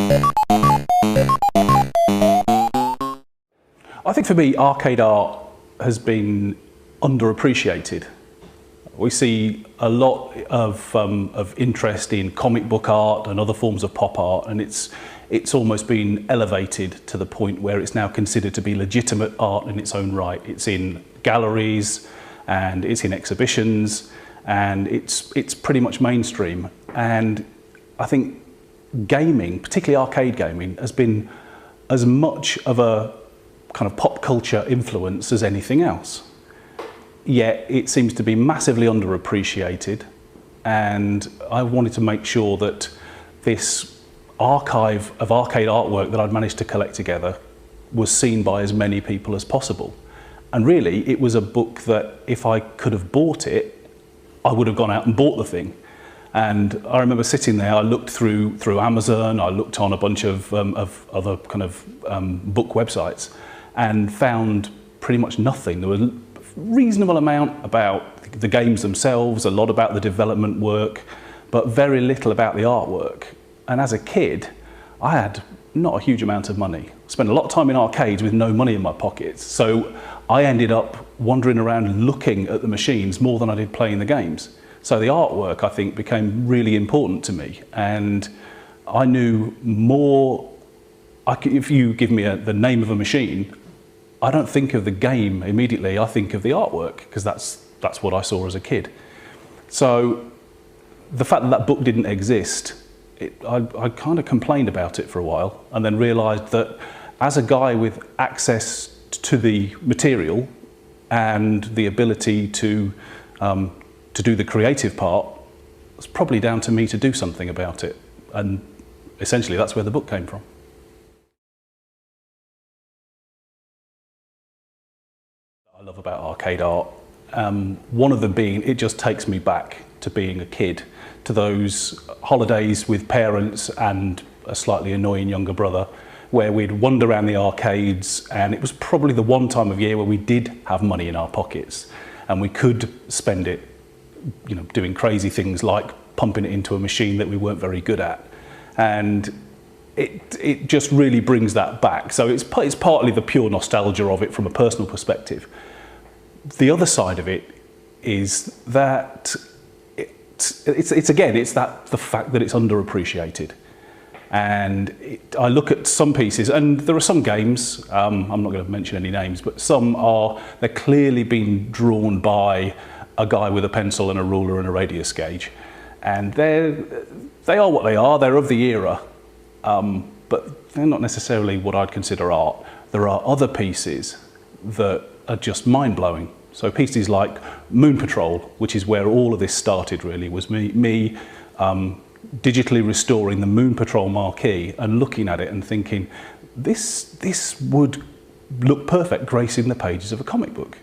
I think for me, arcade art has been underappreciated. We see a lot of interest in comic book art and other forms of pop art, and it's almost been elevated to the point where it's now considered to be legitimate art in its own right. It's in galleries and it's in exhibitions, and it's pretty much mainstream. And I think gaming, particularly arcade gaming, has been as much of a kind of pop culture influence as anything else. Yet it seems to be massively underappreciated, and I wanted to make sure that this archive of arcade artwork that I'd managed to collect together was seen by as many people as possible. And really, it was a book that if I could have bought it, I would have gone out and bought the thing. And I remember sitting there, I looked through Amazon, I looked on a bunch of other kind of book websites, and found pretty much nothing. There was a reasonable amount about the games themselves, a lot about the development work, but very little about the artwork. And as a kid, I had not a huge amount of money. I spent a lot of time in arcades with no money in my pockets. So I ended up wandering around looking at the machines more than I did playing the games. So the artwork, I think, became really important to me. And I knew more, if you give me the name of a machine, I don't think of the game immediately, I think of the artwork, because that's what I saw as a kid. So the fact that that book didn't exist, I kind of complained about it for a while, and then realised that as a guy with access to the material and the ability to do the creative part, it's probably down to me to do something about it. And essentially that's where the book came from. I love about arcade art. One of them being, it just takes me back to being a kid, to those holidays with parents and a slightly annoying younger brother, where we'd wander around the arcades, and it was probably the one time of year where we did have money in our pockets and we could spend it, you know, doing crazy things like pumping it into a machine that we weren't very good at. And it just really brings that back. So it's partly the pure nostalgia of it from a personal perspective. The other side of it is that it's again, it's the fact that it's underappreciated. And I look at some pieces, and there are some games, I'm not going to mention any names, but they're clearly being drawn by a guy with a pencil and a ruler and a radius gauge. And they are what they are, they're of the era, but they're not necessarily what I'd consider art. There are other pieces that are just mind-blowing. So pieces like Moon Patrol, which is where all of this started really, was me digitally restoring the Moon Patrol Marquee and looking at it and thinking, this would look perfect gracing the pages of a comic book.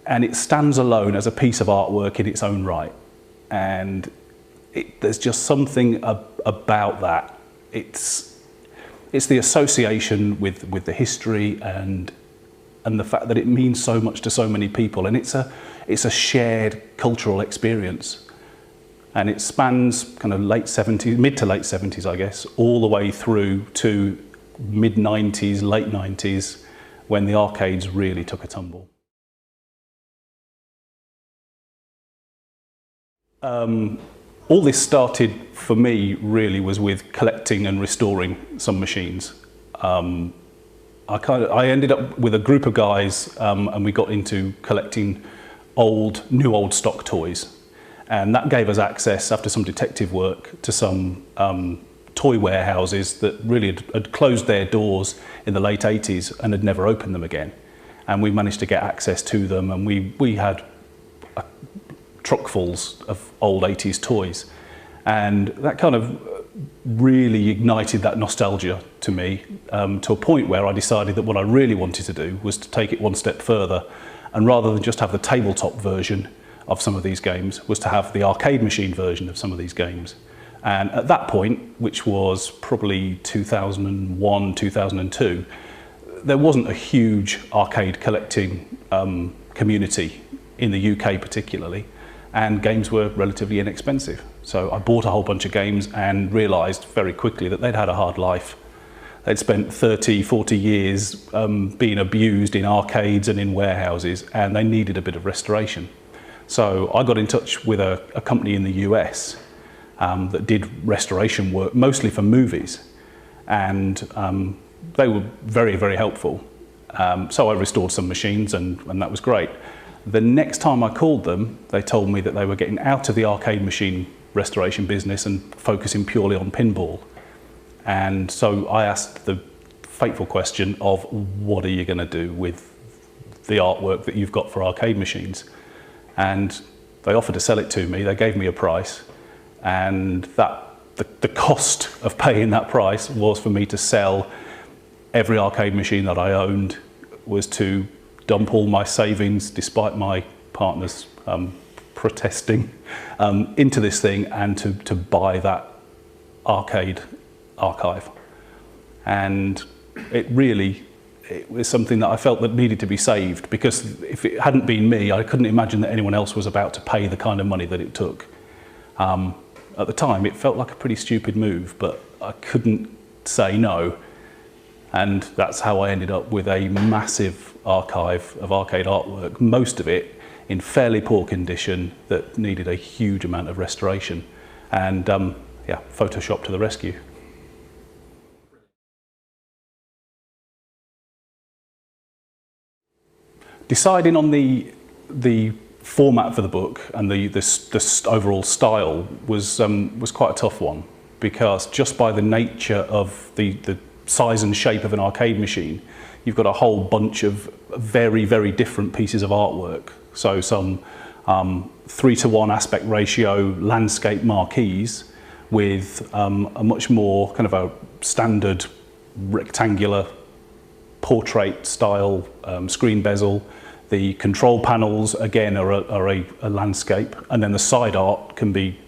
And it stands alone as a piece of artwork in its own right. And there's just something about that. It's the association with the history and the fact that it means so much to so many people, and it's a shared cultural experience. And it spans kind of mid to late 70s, I guess, all the way through to mid 90s, late 90s, when the arcades really took a tumble. All this started for me really was with collecting and restoring some machines. I ended up with a group of guys and we got into collecting new old stock toys. And that gave us access, after some detective work, to some toy warehouses that really had closed their doors in the late 80s and had never opened them again. And we managed to get access to them, and we had truckfuls of old 80s toys. And that kind of really ignited that nostalgia to me, to a point where I decided that what I really wanted to do was to take it one step further, and rather than just have the tabletop version of some of these games, was to have the arcade machine version of some of these games. And at that point, which was probably 2001, 2002, there wasn't a huge arcade collecting community in the UK particularly, and games were relatively inexpensive. So I bought a whole bunch of games and realised very quickly that they'd had a hard life. They'd spent 30, 40 years being abused in arcades and in warehouses, and they needed a bit of restoration. So I got in touch with a company in the US that did restoration work, mostly for movies, and they were very, very helpful. So I restored some machines, and that was great. The next time I called them, they told me that they were getting out of the arcade machine restoration business and focusing purely on pinball. And so I asked the fateful question of, what are you going to do with the artwork that you've got for arcade machines? And they offered to sell it to me. They gave me a price, and the cost of paying that price was for me to sell every arcade machine that I owned, was to dump all my savings, despite my partner's protesting, into this thing, and to buy that arcade archive. And it was something that I felt that needed to be saved, because if it hadn't been me, I couldn't imagine that anyone else was about to pay the kind of money that it took. At the time, it felt like a pretty stupid move, but I couldn't say no. And that's how I ended up with a massive archive of arcade artwork, most of it in fairly poor condition that needed a huge amount of restoration. And yeah, Photoshop to the rescue. Deciding on the format for the book and the overall style was quite a tough one, because just by the nature of the size and shape of an arcade machine, you've got a whole bunch of very, very different pieces of artwork. So some 3:1 aspect ratio landscape marquees with a much more kind of a standard rectangular portrait style screen bezel. The control panels, again, are a landscape, and then the side art can be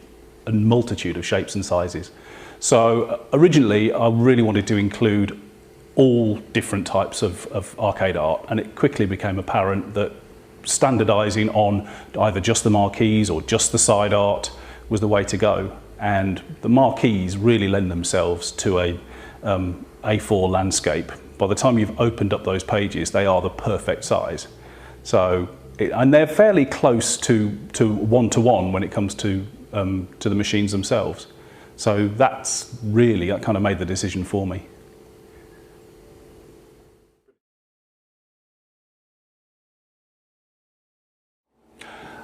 a multitude of shapes and sizes. So originally, I really wanted to include all different types of arcade art, and it quickly became apparent that standardising on either just the marquees or just the side art was the way to go. And the marquees really lend themselves to a A4 landscape. By the time you've opened up those pages, they are the perfect size. So, and they're fairly close to one-to-one when it comes to the machines themselves. So that kind of made the decision for me.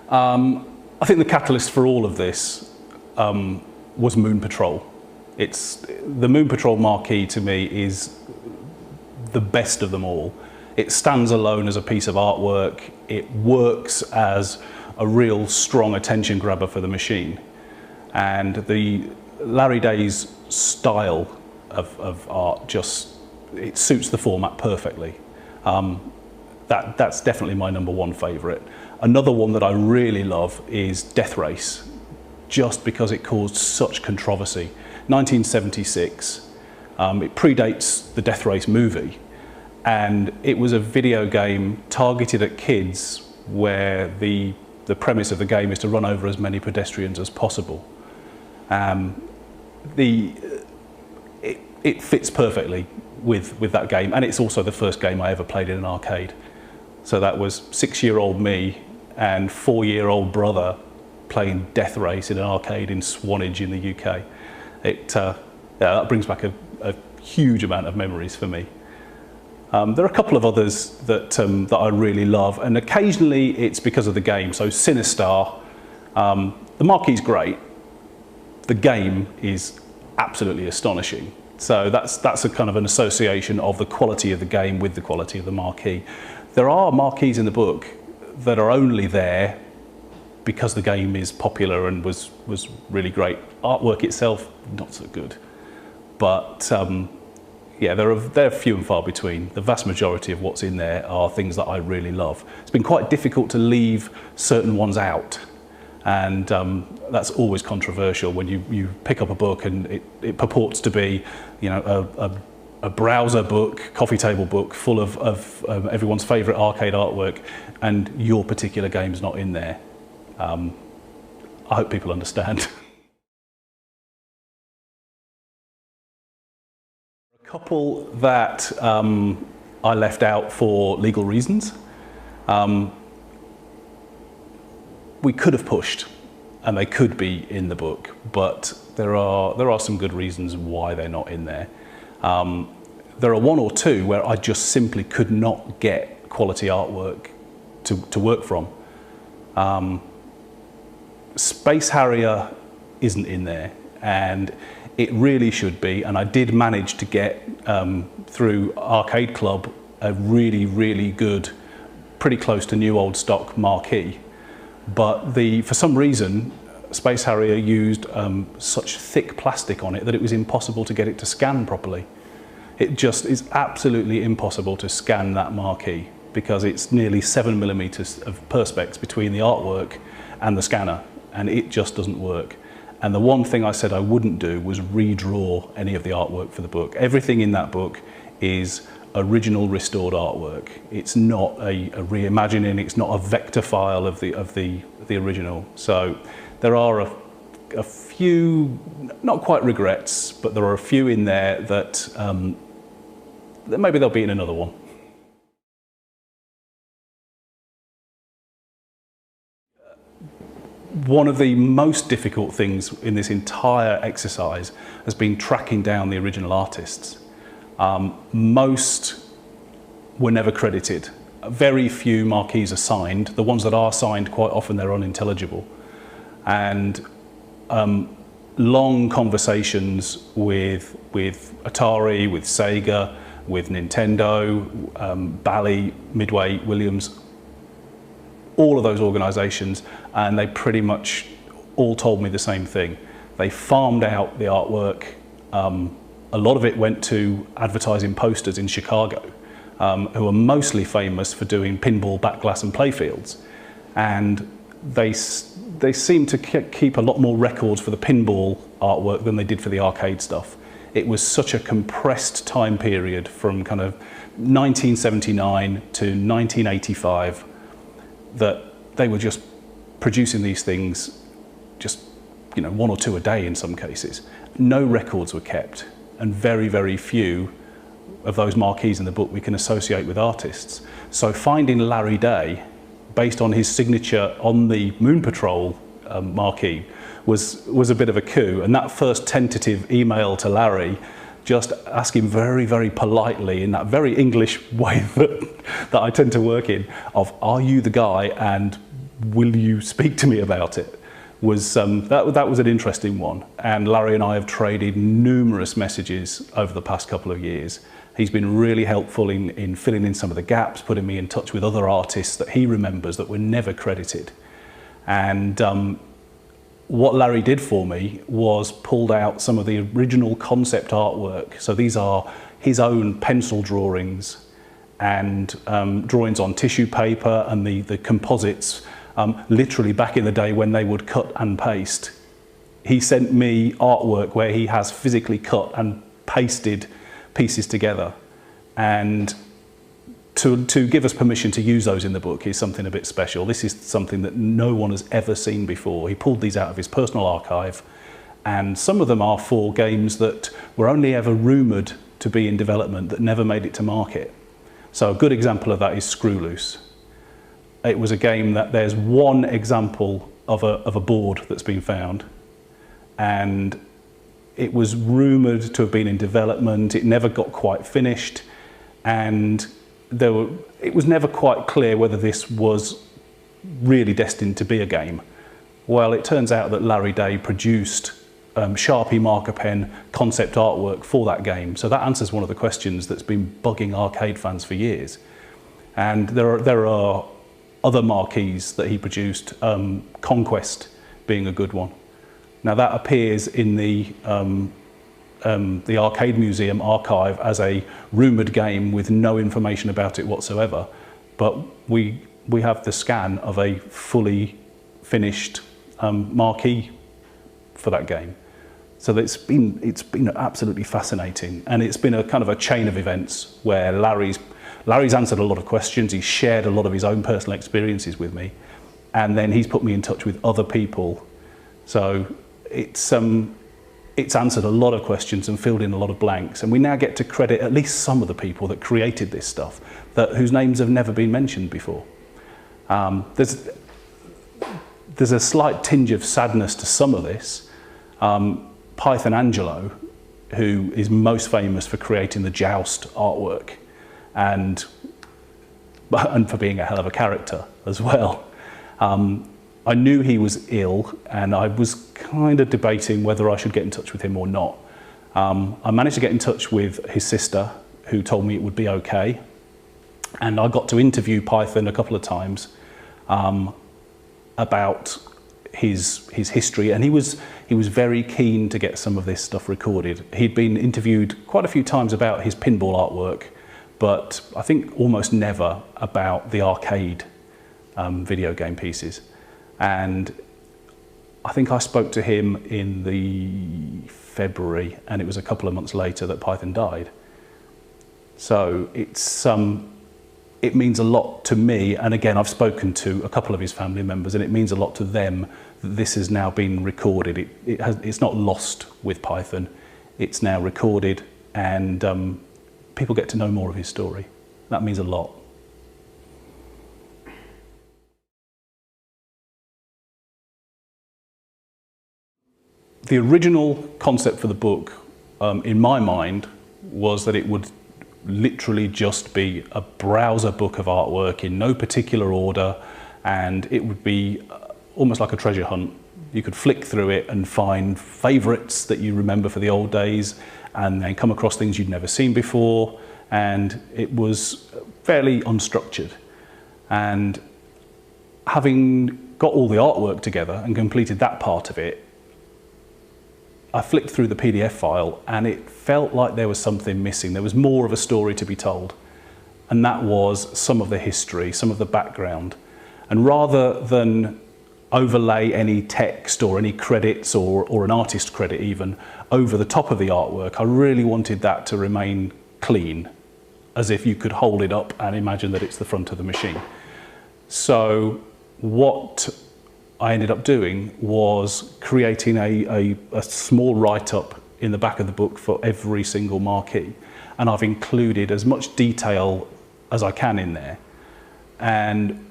I think the catalyst for all of this was Moon Patrol. The Moon Patrol marquee to me is the best of them all. It stands alone as a piece of artwork. It works as a real strong attention grabber for the machine. And the Larry Day's style of art it suits the format perfectly. That's definitely my #1 favourite. Another one that I really love is Death Race, just because it caused such controversy. 1976, it predates the Death Race movie, and it was a video game targeted at kids where the premise of the game is to run over as many pedestrians as possible. It fits perfectly with that game, and it's also the first game I ever played in an arcade. So that was 6-year-old me and 4-year-old brother playing Death Race in an arcade in Swanage in the UK. That brings back a huge amount of memories for me. There are a couple of others that I really love, and occasionally it's because of the game. So Sinistar, the marquee's great. The game is absolutely astonishing. So that's a kind of an association of the quality of the game with the quality of the marquee. There are marquees in the book that are only there because the game is popular and was really great. Artwork itself, not so good. But yeah, they're few and far between. The vast majority of what's in there are things that I really love. It's been quite difficult to leave certain ones out. And that's always controversial when you pick up a book and it purports to be, you know, a browser book, coffee table book full of everyone's favourite arcade artwork, and your particular game's not in there. I hope people understand. Couple that I left out for legal reasons. We could have pushed, and they could be in the book, but there are some good reasons why they're not in there. There are one or two where I just simply could not get quality artwork to work from. Space Harrier isn't in there, and it really should be, and I did manage to get through Arcade Club a really good, pretty close to new old stock Marquee, but for some reason Space Harrier used such thick plastic on it that it was impossible to get it to scan properly. It just is absolutely impossible to scan that Marquee because it's nearly 7mm of perspex between the artwork and the scanner, and it just doesn't work. And the one thing I said I wouldn't do was redraw any of the artwork for the book. Everything in that book is original restored artwork. It's not a reimagining, it's not a vector file of the original. So there are a few, not quite regrets, but there are a few in there that maybe they'll be in another one. One of the most difficult things in this entire exercise has been tracking down the original artists. Most were never credited. Very few marquees are signed. The ones that are signed, quite often they're unintelligible. And long conversations with Atari, with Sega, with Nintendo, Bally, Midway, Williams, all of those organisations, and they pretty much all told me the same thing. They farmed out the artwork. A lot of it went to advertising posters in Chicago, who are mostly famous for doing pinball, backglass and playfields. And they seem to keep a lot more records for the pinball artwork than they did for the arcade stuff. It was such a compressed time period from kind of 1979 to 1985 that they were just producing these things, just, you know, one or two a day in some cases. No records were kept, and very few of those marquees in the book we can associate with artists. So finding Larry Day, based on his signature on the Moon Patrol marquee, was a bit of a coup. And that first tentative email to Larry, just asking very politely in that very English way that I tend to work in, of are you the guy and will you speak to me about it, was that was an interesting one. And Larry and I have traded numerous messages over the past couple of years. He's been really helpful in filling in some of the gaps, putting me in touch with other artists that he remembers that were never credited. And what Larry did for me was pulled out some of the original concept artwork. So these are his own pencil drawings and drawings on tissue paper and the composites, literally back in the day when they would cut and paste. He sent me artwork where he has physically cut and pasted pieces together. And to give us permission to use those in the book is something a bit special. This is something that no one has ever seen before. He pulled these out of his personal archive, and some of them are for games that were only ever rumoured to be in development that never made it to market. So a good example of that is Screw Loose. It was a game that there's one example of a board that's been found, and it was rumoured to have been in development. It never got quite finished, and it was never quite clear whether this was really destined to be a game. Well, it turns out that Larry Day produced Sharpie marker pen concept artwork for that game. So that answers one of the questions that's been bugging arcade fans for years. And there are other marquees that he produced, Conquest being a good one. Now that appears in the Arcade Museum archive as a rumoured game with no information about it whatsoever, but we have the scan of a fully finished marquee for that game. So it's been absolutely fascinating, and it's been a kind of a chain of events where Larry's answered a lot of questions, he's shared a lot of his own personal experiences with me, and then he's put me in touch with other people. So it's it's answered a lot of questions and filled in a lot of blanks, and we now get to credit at least some of the people that created this stuff, whose names have never been mentioned before. There's a slight tinge of sadness to some of this. Python Angelo, who is most famous for creating the Joust artwork and for being a hell of a character as well. I knew he was ill, and I was kind of debating whether I should get in touch with him or not. I managed to get in touch with his sister, who told me it would be okay. And I got to interview Python a couple of times about his history, and he was very keen to get some of this stuff recorded. He'd been interviewed quite a few times about his pinball artwork, but I think almost never about the arcade video game pieces. And I think I spoke to him in the February, and it was a couple of months later that Python died. So it means a lot to me, and again, I've spoken to a couple of his family members, and it means a lot to them that this has now been recorded. It's not lost with Python, it's now recorded, and people get to know more of his story. That means a lot. The original concept for the book, in my mind, was that it would literally just be a browser book of artwork in no particular order, and it would be almost like a treasure hunt. You could flick through it and find favourites that you remember for the old days, and then come across things you'd never seen before, and it was fairly unstructured. And having got all the artwork together and completed that part of it, I flicked through the PDF file, and it felt like there was something missing. There was more of a story to be told, and that was some of the history, some of the background. And rather than overlay any text or any credits or an artist credit even over the top of the artwork, I really wanted that to remain clean, as if you could hold it up and imagine that it's the front of the machine. So what I ended up doing was creating a small write-up in the back of the book for every single marquee, and I've included as much detail as I can in there. And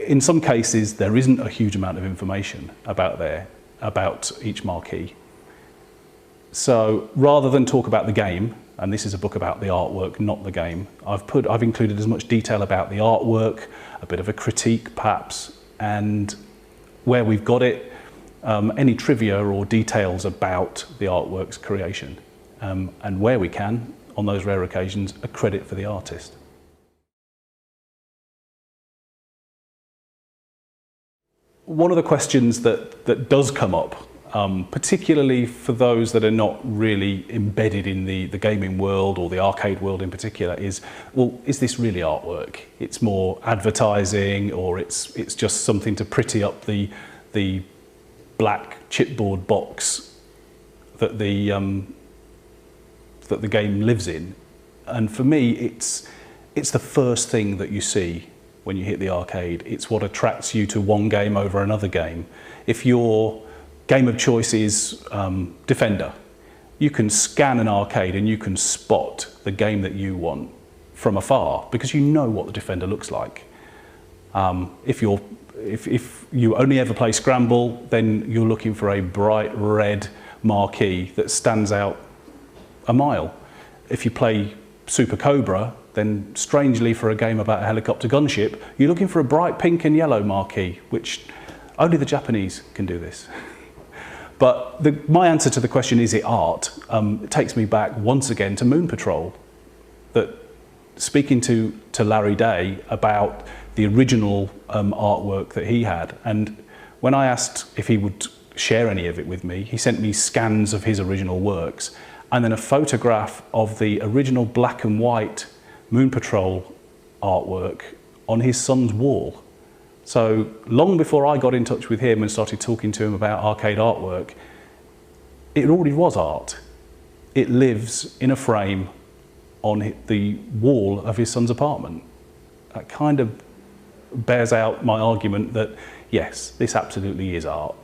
in some cases there isn't a huge amount of information about each marquee. So rather than talk about the game, and this is a book about the artwork, not the game, I've included as much detail about the artwork, a bit of a critique perhaps, and where we've got it, any trivia or details about the artwork's creation, and where we can, on those rare occasions, a credit for the artist. One of the questions that does come up, particularly for those that are not really embedded in the gaming world or the arcade world in particular, is, well, is this really artwork? It's more advertising, or it's just something to pretty up the black chipboard box that the game lives in. And for me, it's the first thing that you see when you hit the arcade. It's what attracts you to one game over another game. If your game of choice is Defender, you can scan an arcade and you can spot the game that you want from afar because you know what the Defender looks like. If you only ever play Scramble, then you're looking for a bright red marquee that stands out a mile. If you play Super Cobra, then strangely for a game about a helicopter gunship, you're looking for a bright pink and yellow marquee, which only the Japanese can do this. But my answer to the question, is it art, it takes me back once again to Moon Patrol. That speaking to Larry Day about the original artwork that he had, and when I asked if he would share any of it with me, he sent me scans of his original works, and then a photograph of the original black and white Moon Patrol artwork on his son's wall. So long before I got in touch with him and started talking to him about arcade artwork, it already was art. It lives in a frame on the wall of his son's apartment. That kind of bears out my argument that yes, this absolutely is art.